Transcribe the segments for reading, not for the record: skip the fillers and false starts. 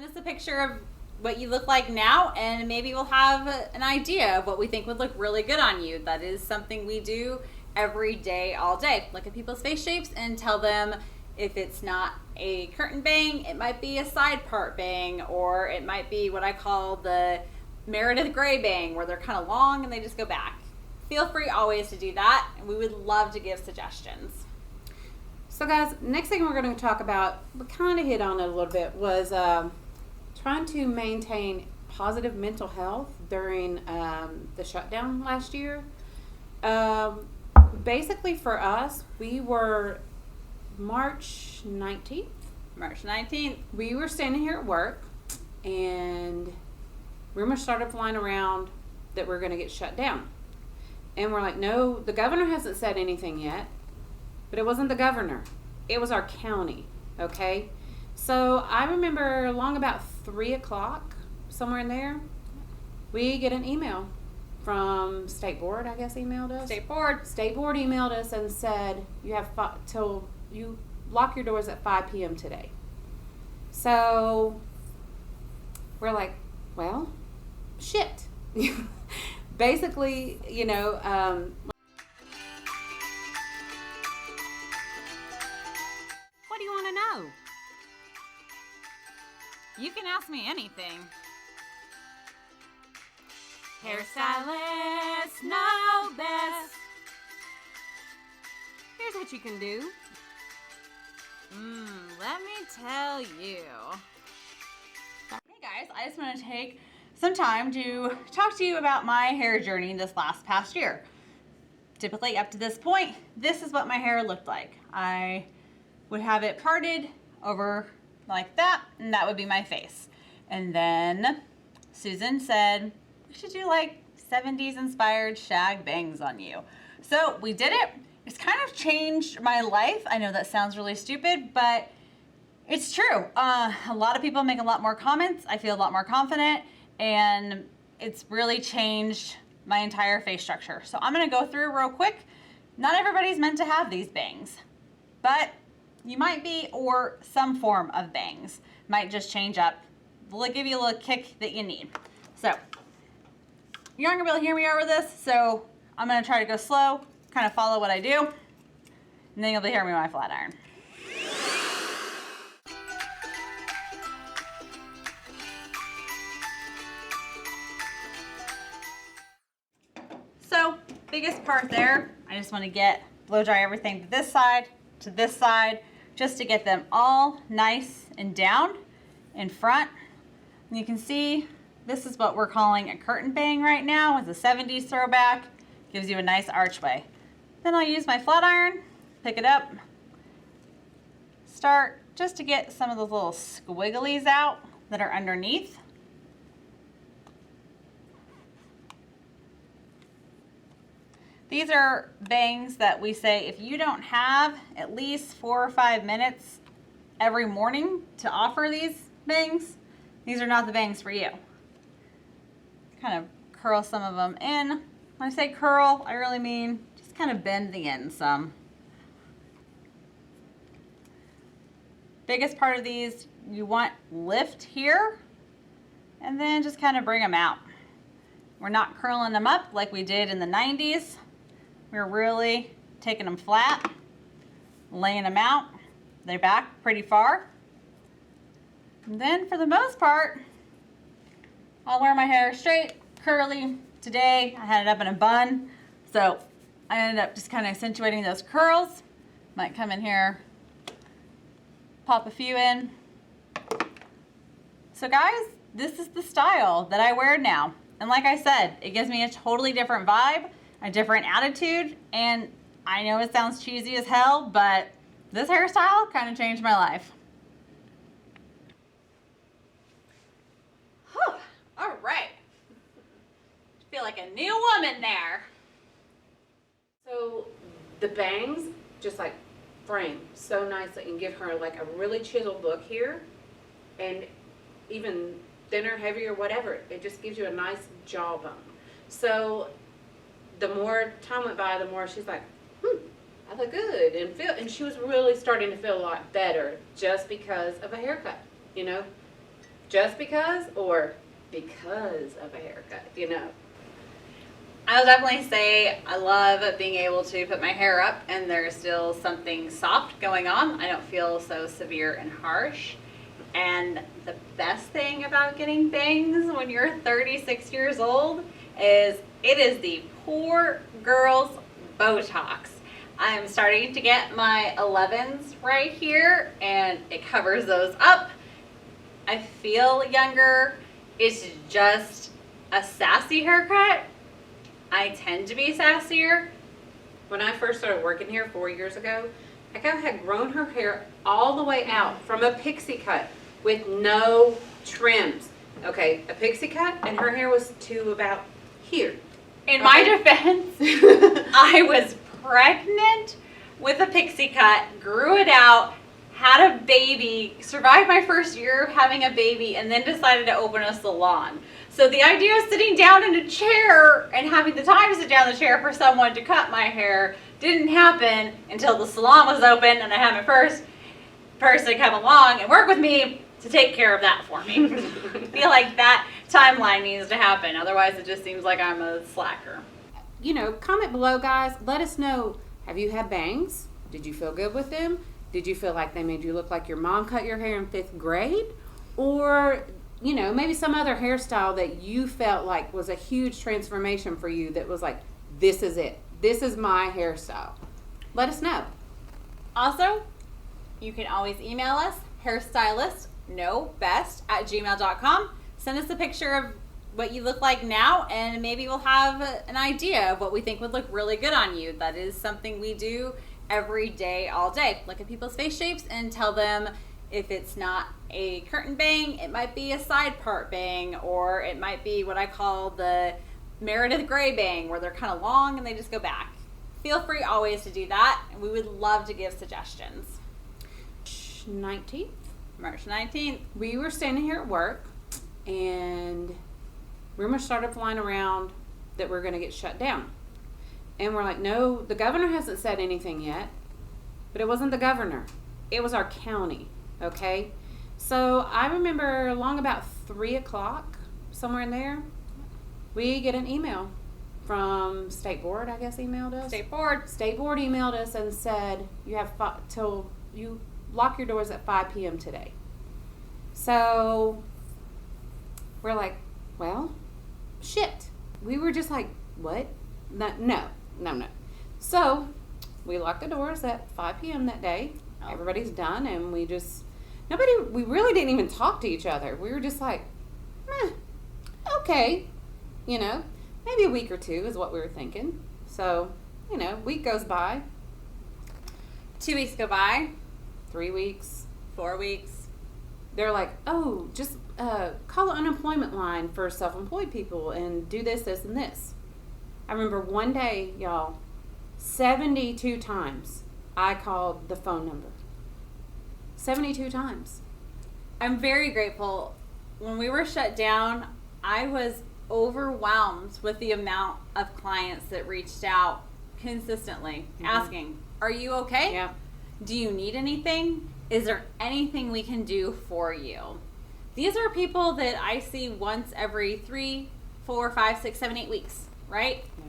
Send us a picture of what you look like now, and maybe we'll have an idea of what we think would look really good on you. That is something we do every day, all day. Look at people's face shapes and tell them if it's not a curtain bang, it might be a side part bang, or it might be what I call the Meredith Grey bang, where they're kind of long and they just go back. Feel free always to do that, and we would love to give suggestions. So guys, next thing we're going to talk about, we kind of hit on it a little bit, was trying to maintain positive mental health during the shutdown last year. Basically for us, we were March 19th. We were standing here at work, and rumors started flying around that we're going to get shut down. And we're like, no, the governor hasn't said anything yet. But it wasn't the governor. It was our county, okay? So I remember along about 3 o'clock, somewhere in there, we get an email from State Board, I guess, emailed us. State Board Emailed us and said, you have till you lock your doors at 5 p.m. today. So we're like, well, shit. Basically, you know, what do you want to know? You can ask me anything. Hairstylists know best. Here's what you can do. Let me tell you. Hey guys, I just want to take some time to talk to you about my hair journey this past year. Typically up to this point, this is what my hair looked like. I would have it parted over like that, and that would be my face. And then Susan said, we should do like 70s inspired shag bangs on you. So we did it. It's kind of changed my life. I know that sounds really stupid, but it's true. A lot of people make a lot more comments. I feel a lot more confident, and it's really changed my entire face structure. So I'm gonna go through real quick. Not everybody's meant to have these bangs, but you might be, or some form of bangs might just change up. Will give you a little kick that you need. So you're not gonna be able to hear me over this, so I'm gonna try to go slow, kind of follow what I do, and then you'll be hearing me with my flat iron. So biggest part there, I just want to blow dry everything to this side, just to get them all nice and down in front. And you can see this is what we're calling a curtain bang right now. It's a 70s throwback, gives you a nice archway. Then I'll use my flat iron, pick it up, start just to get some of those little squigglies out that are underneath. These are bangs that we say if you don't have at least 4 or 5 minutes every morning to offer these bangs, these are not the bangs for you. Kind of curl some of them in. When I say curl, I really mean just kind of bend the end some. Biggest part of these, you want lift here, and then just kind of bring them out. We're not curling them up like we did in the 90s. We're really taking them flat, laying them out. They're back pretty far. And then for the most part, I'll wear my hair straight, curly. Today I had it up in a bun, so I ended up just kind of accentuating those curls. Might come in here, pop a few in. So guys, this is the style that I wear now. And like I said, it gives me a totally different vibe, a different attitude, and I know it sounds cheesy as hell, but this hairstyle kind of changed my life. Whew. All right. Feel like a new woman there. so the bangs just like frame so nicely and give her like a really chiseled look here, and even thinner, heavier, whatever. It just gives you a nice jawbone. So the more time went by, the more she's like, I look good, and she was really starting to feel a lot better just because of a haircut, you know. just because or because of a haircut, you know? I would definitely say I love being able to put my hair up and there's still something soft going on. I don't feel so severe and harsh. And the best thing about getting bangs when you're 36 years old is it is the poor girl's Botox. I'm starting to get my 11s right here and it covers those up. I feel younger. It's just a sassy haircut. I tend to be sassier. When I first started working here 4 years ago, Echo had grown her hair all the way out from a pixie cut with no trims. Okay, a pixie cut, and her hair was to about here. In my defense, I was pregnant with a pixie cut, grew it out, had a baby, survived my first year of having a baby, and then decided to open a salon. So the idea of sitting down in a chair and having the time to sit down in the chair for someone to cut my hair didn't happen until the salon was open and I had my first person come along and work with me to take care of that for me. I feel like that timeline needs to happen. Otherwise, it just seems like I'm a slacker. You know, comment below, guys. Let us know, have you had bangs? Did you feel good with them? Did you feel like they made you look like your mom cut your hair in 5th grade? Or, you know, maybe some other hairstyle that you felt like was a huge transformation for you that was like, this is it. This is my hairstyle. Let us know. Also, you can always email us, hairstylistsknowbest@gmail.com. Send us a picture of what you look like now, and maybe we'll have an idea of what we think would look really good on you. That is something we do every day, all day. Look at people's face shapes and tell them if it's not a curtain bang, it might be a side part bang, or it might be what I call the Meredith Grey bang, where they're kind of long and they just go back. Feel free always to do that, and we would love to give suggestions. 19th? March 19th. We were standing here at work, and rumors started flying around that we're going to get shut down. And we're like, no, the governor hasn't said anything yet. But it wasn't the governor. It was our county, okay? So I remember along about 3 o'clock, somewhere in there, we get an email from State Board, I guess, emailed us. State Board. State Board emailed us and said, you have till you lock your doors at 5 p.m. today. So we're like, well, shit. We were just like, what? No. So we locked the doors at 5 p.m. that day. Oh. Everybody's done, and we really didn't even talk to each other. We were just like, okay, you know, maybe a week or two is what we were thinking. So, you know, week goes by. 2 weeks go by. 3 weeks. 4 weeks. They're like, oh, just call the unemployment line for self-employed people and do this, this, and this. I remember one day, y'all, 72 times I called the phone number. 72 times. I'm very grateful. When we were shut down, I was overwhelmed with the amount of clients that reached out consistently asking, are you okay? Yeah. Do you need anything? Is there anything we can do for you? These are people that I see once every 3, 4, 5, 6, 7, 8 weeks, right? Yeah.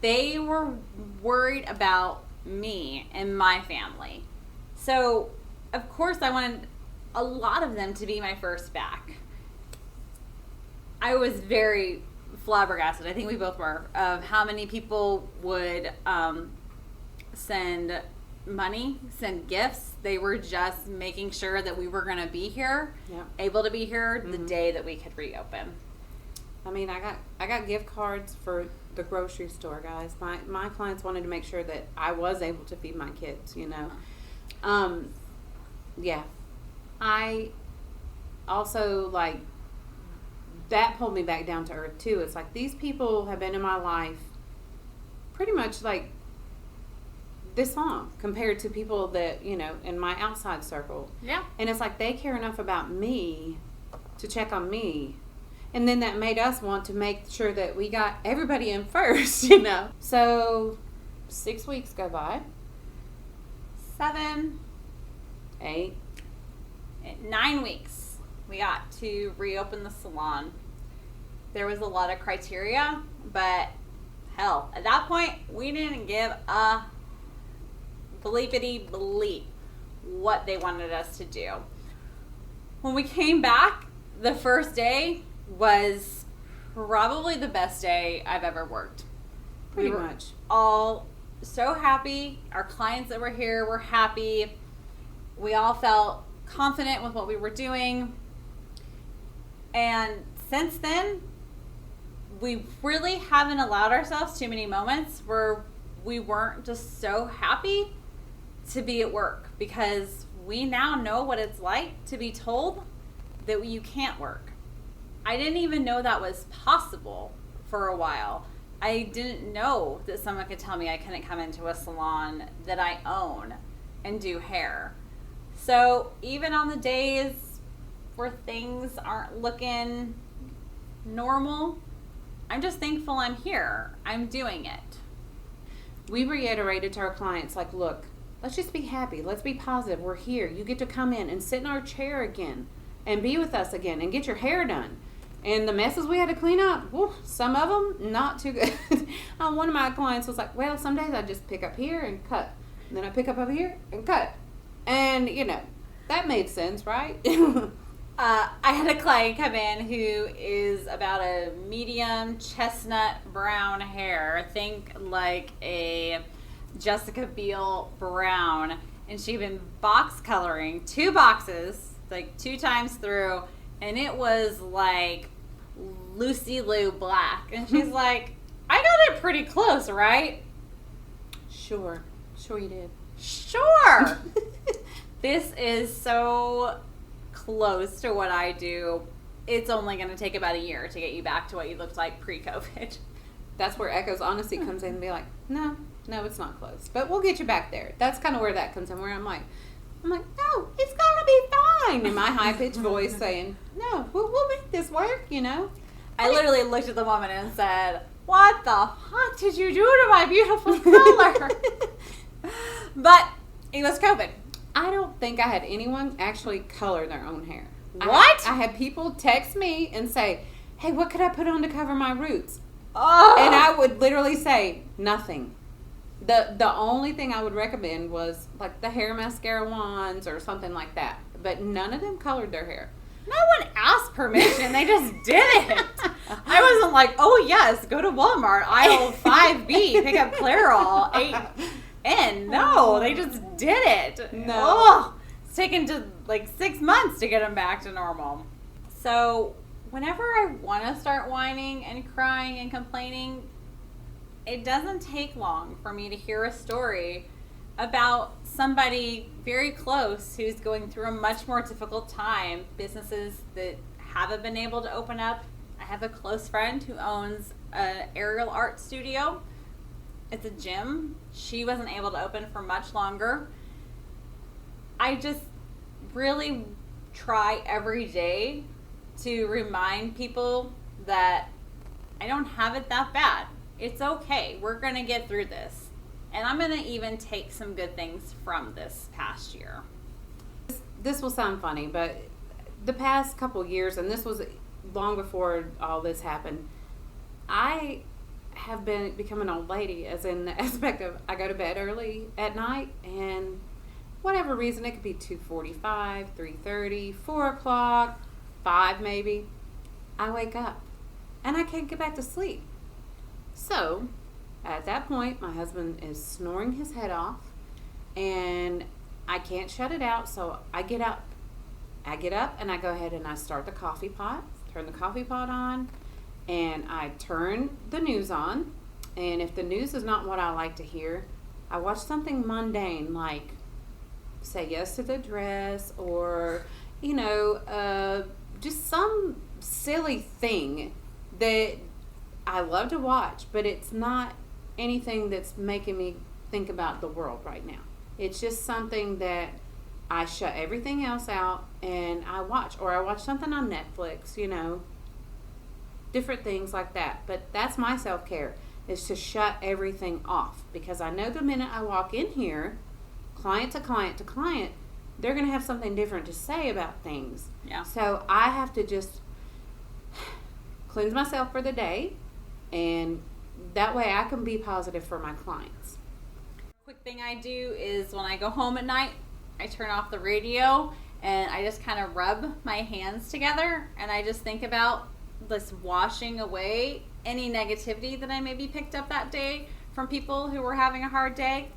They were worried about me and my family. So, of course, I wanted a lot of them to be my first back. I was very flabbergasted, I think we both were, of how many people would send money, send gifts. They were just making sure that we were going to be here, able to be here the day that we could reopen. I mean, I got gift cards for the grocery store, guys. My clients wanted to make sure that I was able to feed my kids, you know. Yeah. I also, like, that pulled me back down to earth, too. It's like, these people have been in my life pretty much, like, this long compared to people that, you know, in my outside circle. Yeah. And it's like they care enough about me to check on me. And then that made us want to make sure that we got everybody in first, you know. So 6 weeks go by. 7, 8. 9 weeks. we got to reopen the salon. There was a lot of criteria, but hell, at that point, we didn't give a bleepity bleep what they wanted us to do. When we came back, the first day was probably the best day I've ever worked. Pretty much. All so happy. Our clients that were here were happy. We all felt confident with what we were doing. And since then, we really haven't allowed ourselves too many moments where we weren't just so happy to be at work, because we now know what it's like to be told that you can't work. I didn't even know that was possible for a while. I didn't know that someone could tell me I couldn't come into a salon that I own and do hair. So even on the days where things aren't looking normal, I'm just thankful I'm here. I'm doing it. We reiterated to our clients, like, look, let's just be happy. Let's be positive. We're here. You get to come in and sit in our chair again and be with us again and get your hair done. And the messes we had to clean up, whew, some of them not too good. One of my clients was like, well, some days I just pick up here and cut. And then I pick up over here and cut. And, you know, that made sense, right? I had a client come in who is about a medium chestnut brown hair. Think like a Jessica Biel brown. And she'd been box coloring 2 boxes, like 2 times through. And it was like Lucy Lou black. And she's like, I got it pretty close, right? Sure you did. Sure. This is so close to what I do. It's only going to take about a year to get you back to what you looked like pre-COVID. That's where Echo's honesty comes in and be like, no, it's not close. But we'll get you back there. That's kind of where that comes in, where I'm like, no, it's going to be fine. In my high-pitched voice saying, no, we'll make this work, you know. I literally looked at the woman and said, what the fuck did you do to my beautiful color? But it was COVID. I don't think I had anyone actually color their own hair. What? I had people text me and say, hey, what could I put on to cover my roots? Oh. And I would literally say, nothing. The only thing I would recommend was like the hair mascara wands or something like that. But none of them colored their hair. No one asked permission. They just did it. I wasn't like, oh, yes, go to Walmart, aisle 5B, pick up Clairol, 8N. No, they just did it. No. Oh, it's taken to like 6 months to get them back to normal. So whenever I want to start whining and crying and complaining, it doesn't take long for me to hear a story about somebody very close who's going through a much more difficult time, businesses that haven't been able to open up. I have a close friend who owns an aerial art studio. It's a gym. She wasn't able to open for much longer. I just really try every day to remind people that I don't have it that bad. It's okay. We're going to get through this. And I'm going to even take some good things from this past year. This will sound funny, but the past couple years, and this was long before all this happened, I have become an old lady, as in the aspect of I go to bed early at night, and whatever reason, it could be 2:45, 3:30, 4 o'clock, 5 maybe, I wake up and I can't get back to sleep. So at that point, my husband is snoring his head off and I can't shut it out, so I get up. I get up and I go ahead and I start the coffee pot, turn the coffee pot on, and I turn the news on. And if the news is not what I like to hear, I watch something mundane like Say Yes to the Dress, or, you know, just some silly thing that I love to watch, but it's not anything that's making me think about the world right now. It's just something that I shut everything else out and I watch, or I watch something on Netflix, you know, different things like that. But that's my self-care, is to shut everything off, because I know the minute I walk in here, client to client to client, they're going to have something different to say about things. Yeah. So I have to just cleanse myself for the day, and that way I can be positive for my clients. Quick thing I do is when I go home at night, I turn off the radio and I just kind of rub my hands together, and I just think about this washing away any negativity that I maybe picked up that day from people who were having a hard day.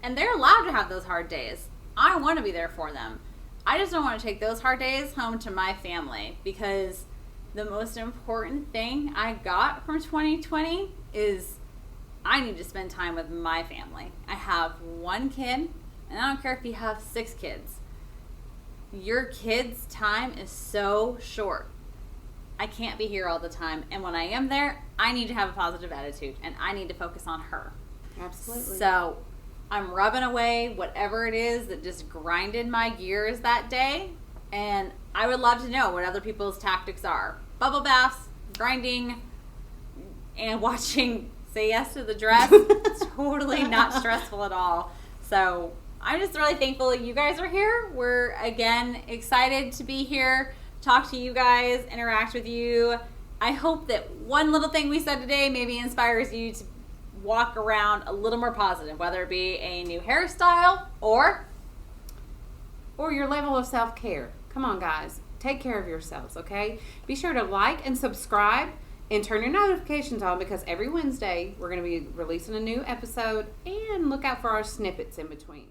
And they're allowed to have those hard days. I want to be there for them. I just don't want to take those hard days home to my family, because the most important thing I got from 2020 is I need to spend time with my family. I have one kid, and I don't care if you have 6 kids. Your kid's time is so short. I can't be here all the time. And when I am there, I need to have a positive attitude, and I need to focus on her. Absolutely. So I'm rubbing away whatever it is that just grinded my gears that day. And I would love to know what other people's tactics are. Bubble baths, grinding, and watching Say Yes to the Dress. It's totally not stressful at all. So I'm just really thankful that you guys are here. We're, again, excited to be here, talk to you guys, interact with you. I hope that one little thing we said today maybe inspires you to walk around a little more positive, whether it be a new hairstyle or your level of self-care. Come on, guys. Take care of yourselves, okay? Be sure to like and subscribe and turn your notifications on, because every Wednesday we're going to be releasing a new episode, and look out for our snippets in between.